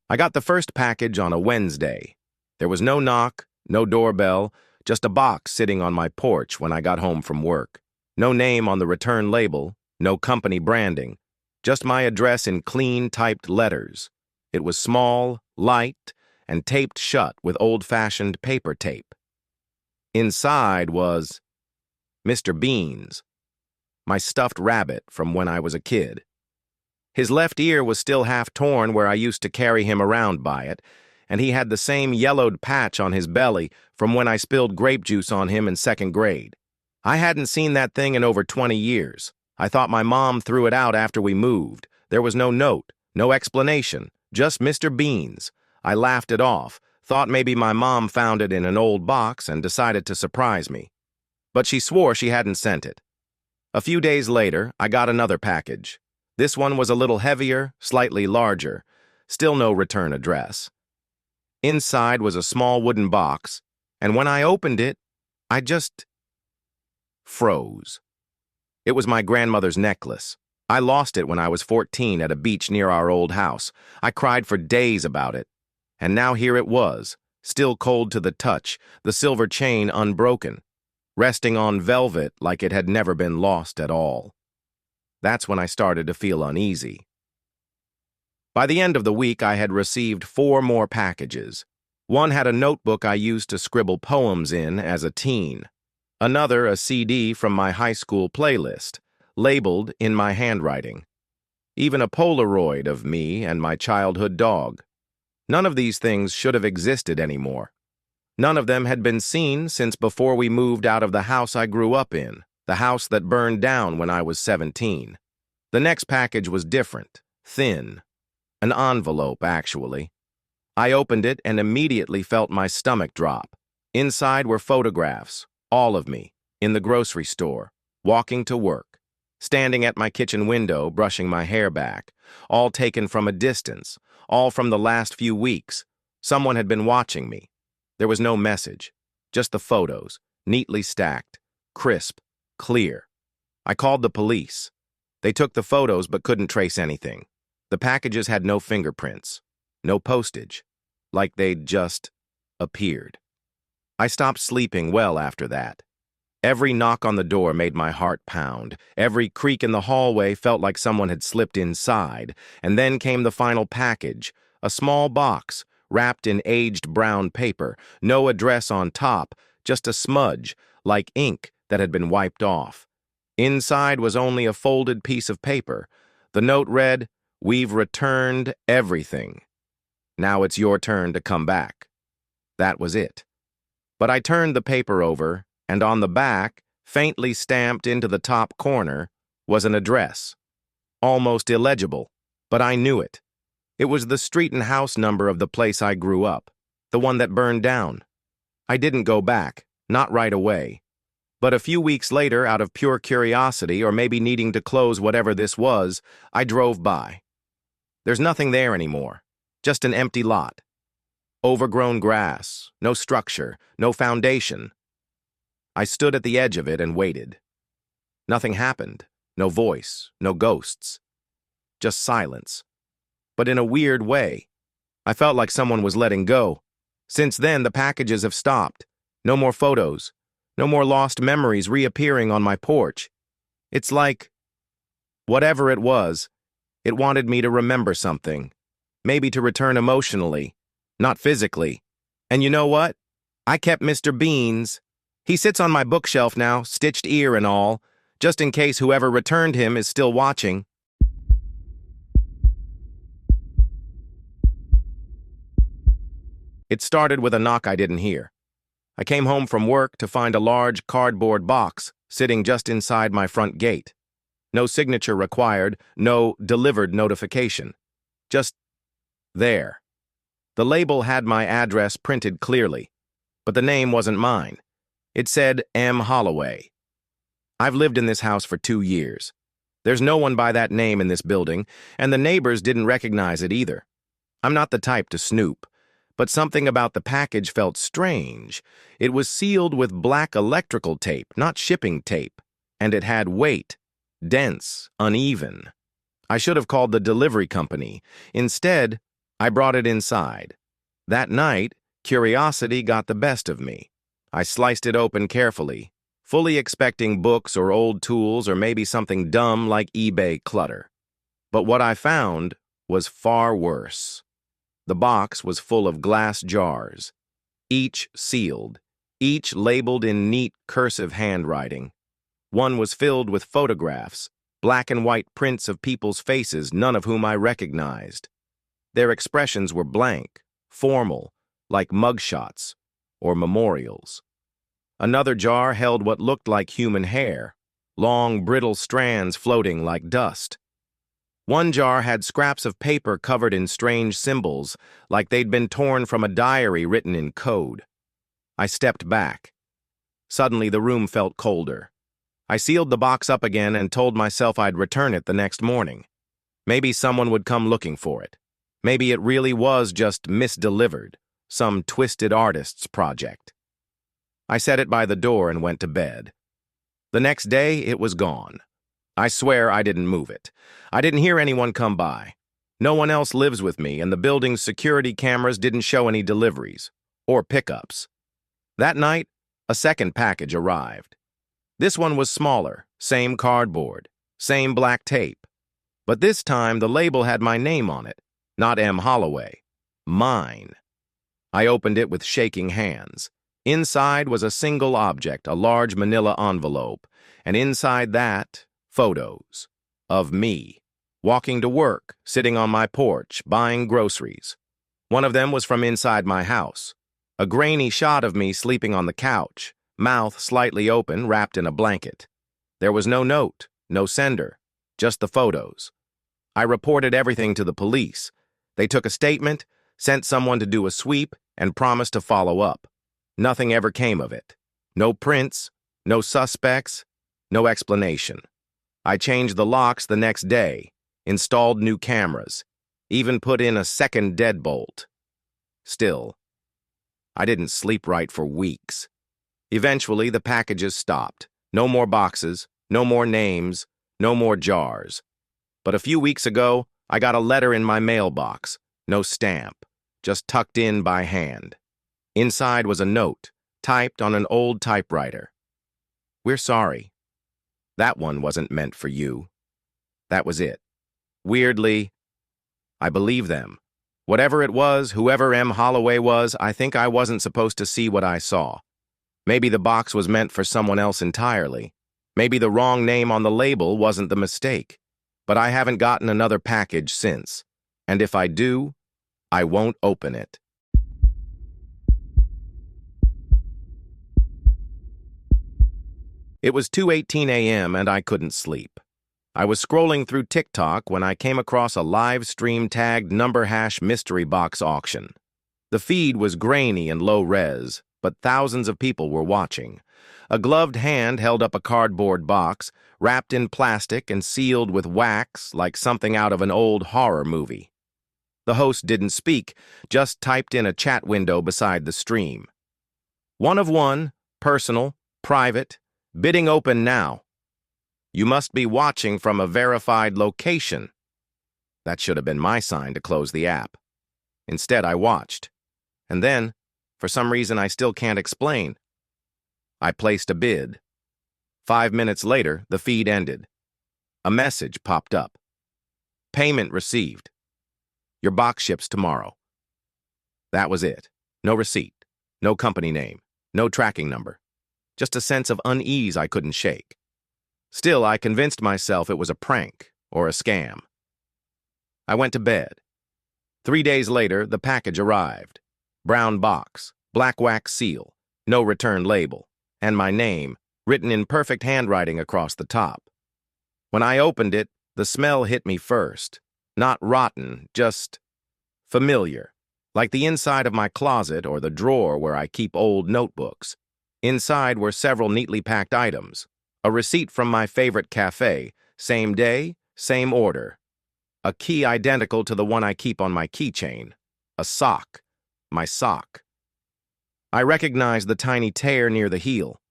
I got the first package on a Wednesday. There was no knock, no doorbell, just a box sitting on my porch when I got home from work. No name on the return label, no company branding, just my address in clean typed letters. It was small, light, and taped shut with old-fashioned paper tape. Inside was Mr. Beans, my stuffed rabbit from when I was a kid. His left ear was still half torn where I used to carry him around by it, and he had the same yellowed patch on his belly from when I spilled grape juice on him in second grade. I hadn't seen that thing in over 20 years. I thought my mom threw it out after we moved. There was no note, no explanation, just Mr. Beans. I laughed it off, thought maybe my mom found it in an old box and decided to surprise me. But she swore she hadn't sent it. A few days later, I got another package. This one was a little heavier, slightly larger. Still no return address. Inside was a small wooden box, and when I opened it, I just froze. It was my grandmother's necklace. I lost it when I was 14 at a beach near our old house. I cried for days about it. And now here it was, still cold to the touch, the silver chain unbroken, resting on velvet like it had never been lost at all. That's when I started to feel uneasy. By the end of the week, I had received 4 more packages. One had a notebook I used to scribble poems in as a teen. Another, a CD from my high school playlist, labeled in my handwriting. Even a Polaroid of me and my childhood dog. None of these things should have existed anymore. None of them had been seen since before we moved out of the house I grew up in, the house that burned down when I was 17. The next package was different, thin. An envelope, actually. I opened it and immediately felt my stomach drop. Inside were photographs, all of me, in the grocery store, walking to work, standing at my kitchen window, brushing my hair back, all taken from a distance, all from the last few weeks. Someone had been watching me. There was no message, just the photos, neatly stacked, crisp, clear. I called the police. They took the photos but couldn't trace anything. The packages had no fingerprints, no postage, like they'd just appeared. I stopped sleeping well after that. Every knock on the door made my heart pound. Every creak in the hallway felt like someone had slipped inside. And then came the final package, a small box, wrapped in aged brown paper, no address on top, just a smudge, like ink that had been wiped off. Inside was only a folded piece of paper. The note read, "We've returned everything. Now it's your turn to come back." That was it. But I turned the paper over, and on the back, faintly stamped into the top corner, was an address. Almost illegible, but I knew it. It was the street and house number of the place I grew up, the one that burned down. I didn't go back, not right away. But a few weeks later, out of pure curiosity or maybe needing to close whatever this was, I drove by. There's nothing there anymore, just an empty lot. Overgrown grass, no structure, no foundation. I stood at the edge of it and waited. Nothing happened, no voice, no ghosts. Just silence. But in a weird way, I felt like someone was letting go. Since then, the packages have stopped. No more photos. No more lost memories reappearing on my porch. It's like, whatever it was, it wanted me to remember something. Maybe to return emotionally, not physically. And you know what? I kept Mr. Beans. He sits on my bookshelf now, stitched ear and all, just in case whoever returned him is still watching. It started with a knock I didn't hear. I came home from work to find a large cardboard box sitting just inside my front gate. No signature required, no delivered notification. Just there. The label had my address printed clearly, but the name wasn't mine. It said M. Holloway. I've lived in this house for 2 years. There's no one by that name in this building, and the neighbors didn't recognize it either. I'm not the type to snoop. But something about the package felt strange. It was sealed with black electrical tape, not shipping tape, and it had weight, dense, uneven. I should have called the delivery company. Instead, I brought it inside. That night, curiosity got the best of me. I sliced it open carefully, fully expecting books or old tools or maybe something dumb like eBay clutter. But what I found was far worse. The box was full of glass jars, each sealed, each labeled in neat cursive handwriting. One was filled with photographs, black and white prints of people's faces, none of whom I recognized. Their expressions were blank, formal, like mugshots or memorials. Another jar held what looked like human hair, long, brittle strands floating like dust. One jar had scraps of paper covered in strange symbols, like they'd been torn from a diary written in code. I stepped back. Suddenly, the room felt colder. I sealed the box up again and told myself I'd return it the next morning. Maybe someone would come looking for it. Maybe it really was just misdelivered, some twisted artist's project. I set it by the door and went to bed. The next day, it was gone. I swear I didn't move it. I didn't hear anyone come by. No one else lives with me, and the building's security cameras didn't show any deliveries or pickups. That night, a second package arrived. This one was smaller, same cardboard, same black tape. But this time, the label had my name on it, not M. Holloway. Mine. I opened it with shaking hands. Inside was a single object, a large manila envelope, and inside that, photos of me, walking to work, sitting on my porch, buying groceries. One of them was from inside my house, a grainy shot of me sleeping on the couch, mouth slightly open, wrapped in a blanket. There was no note, no sender, just the photos. I reported everything to the police. They took a statement, sent someone to do a sweep, and promised to follow up. Nothing ever came of it. No prints, no suspects, no explanation. I changed the locks the next day, installed new cameras, even put in a second deadbolt. Still, I didn't sleep right for weeks. Eventually, the packages stopped. No more boxes, no more names, no more jars. But a few weeks ago, I got a letter in my mailbox, no stamp, just tucked in by hand. Inside was a note, typed on an old typewriter. "We're sorry. That one wasn't meant for you." That was it. Weirdly, I believe them. Whatever it was, whoever M. Holloway was, I think I wasn't supposed to see what I saw. Maybe the box was meant for someone else entirely. Maybe the wrong name on the label wasn't the mistake. But I haven't gotten another package since. And if I do, I won't open it. It was 2:18 a.m. and I couldn't sleep. I was scrolling through TikTok when I came across a live stream tagged number hash mystery box auction. The feed was grainy and low res, but thousands of people were watching. A gloved hand held up a cardboard box, wrapped in plastic and sealed with wax like something out of an old horror movie. The host didn't speak, just typed in a chat window beside the stream. "One of one, personal, private, bidding open now. You must be watching from a verified location." That should have been my sign to close the app. Instead, I watched. And then, for some reason I still can't explain, I placed a bid. 5 minutes later, the feed ended. A message popped up. "Payment received. Your box ships tomorrow." That was it. No receipt, no company name, no tracking number. Just a sense of unease I couldn't shake. Still, I convinced myself it was a prank or a scam. I went to bed. 3 days later, the package arrived. Brown box, black wax seal, no return label, and my name, written in perfect handwriting across the top. When I opened it, the smell hit me first. Not rotten, just familiar, like the inside of my closet or the drawer where I keep old notebooks. Inside were several neatly packed items. A receipt from my favorite cafe, same day, same order. A key identical to the one I keep on my keychain. A sock. My sock. I recognized the tiny tear near the heel.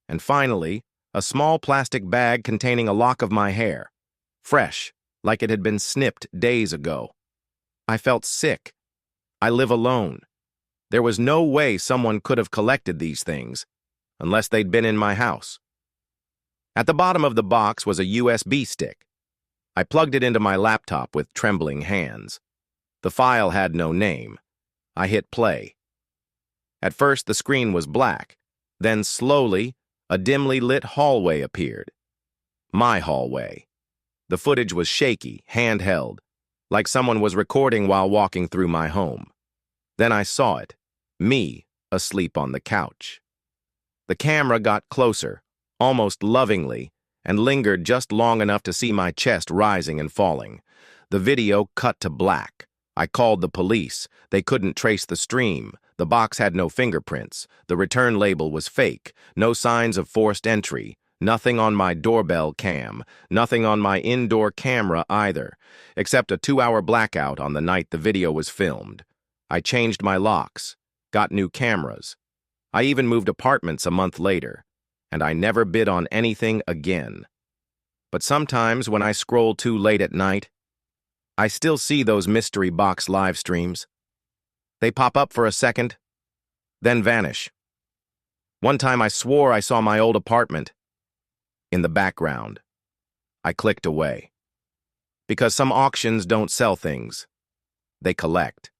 And finally, a small plastic bag containing a lock of my hair. Fresh, like it had been snipped days ago. I felt sick. I live alone. There was no way someone could have collected these things, unless they'd been in my house. At the bottom of the box was a USB stick. I plugged it into my laptop with trembling hands. The file had no name. I hit play. At first, the screen was black. Then, slowly, a dimly lit hallway appeared. My hallway. The footage was shaky, handheld, like someone was recording while walking through my home. Then I saw it, me, asleep on the couch. The camera got closer, almost lovingly, and lingered just long enough to see my chest rising and falling. The video cut to black. I called the police. They couldn't trace the stream. The box had no fingerprints. The return label was fake. No signs of forced entry. Nothing on my doorbell cam. Nothing on my indoor camera either, except a 2-hour blackout on the night the video was filmed. I changed my locks, got new cameras. I even moved apartments a month later, and I never bid on anything again. But sometimes when I scroll too late at night, I still see those mystery box live streams. They pop up for a second, then vanish. One time I swore I saw my old apartment in the background. I clicked away. Because some auctions don't sell things. They collect.